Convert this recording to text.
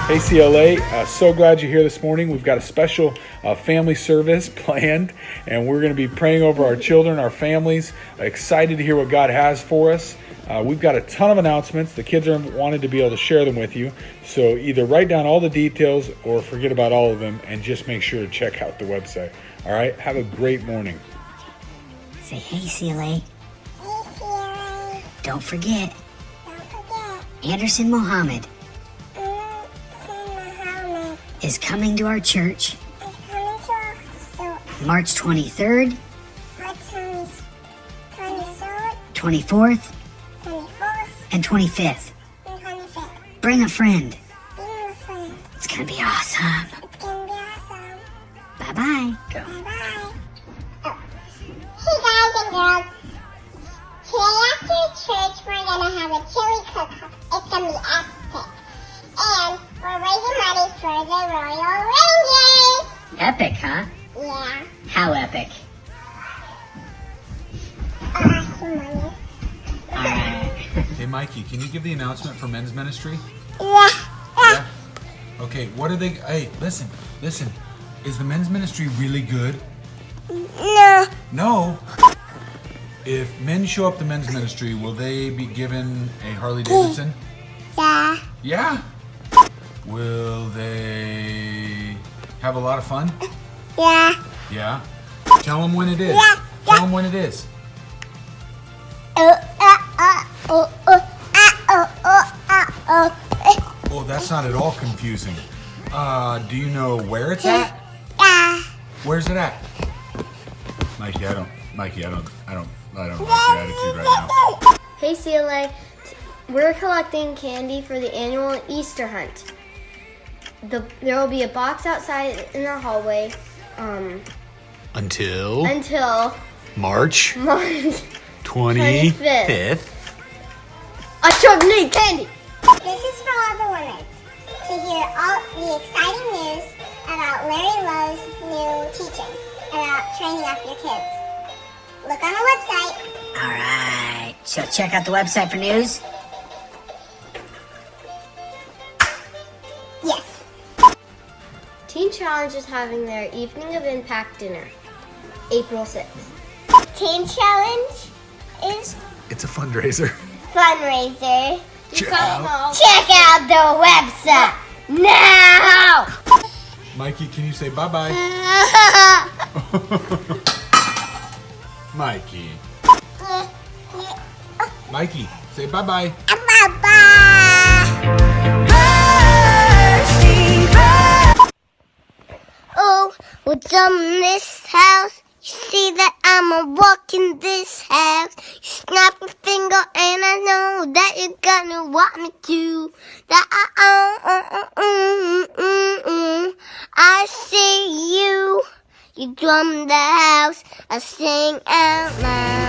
Hey CLA, so glad you're here this morning. We've got a special family service planned, and we're going to be praying over our children, our families. Excited to hear what God has for us. We've got a ton of announcements. The kids are wanted to be able to share them with you. So either write down all the details or forget about all of them, and just make sure to check out the website. All right, have a great morning. Say, hey CLA. Hey CLA. Don't forget, Don't forget. Anderson Mohammed Muhammad is coming to our church is coming to our store. March 23rd, March 23rd, 24th, 24th, and 25th. and 25th. Bring a friend. Being a friend. It's gonna be awesome. It's gonna be awesome. Bye-bye. Go. Bye-bye. Oh. Hey guys and girls. Today after church we're gonna have a chili cook-off. It's gonna be epic. And we're raising money for the Royal Rangers. Epic, huh? Yeah. How epic? Awesome money. All right. Hey Mikey, can you give the announcement for men's ministry? Yeah. Yeah. Okay, what are they? Hey, listen. Is the men's ministry really good? No. No. If men show up to men's ministry, will they be given a Harley Davidson? Yeah. Yeah. Will they have a lot of fun? Yeah. Yeah. Tell them when it is. Yeah. Tell them when it is. Oh, that's not at all confusing. Do you know where it's at? Yeah. Where's it at? Mikey, I don't like your attitude right now. Hey CLA, we're collecting candy for the annual Easter hunt. There will be a box outside in our hallway Until until March March 25th. I sure need candy. This is for all the women to hear all the exciting news about Larry Lowe's new teaching about training up your kids. Look on the website. All right. So check out the website for news. Yes. Teen Challenge is having their Evening of Impact dinner, April 6th. Teen Challenge is It's a fundraiser. fundraiser. Check out. Check out the website now. Mikey, can you say bye-bye? Mikey. Mikey, say bye-bye. Oh, what's on this house? You see that I'm a walk in this house. You snap your finger and I know that you're gonna want me to. I see you. You drum the house. I sing out loud.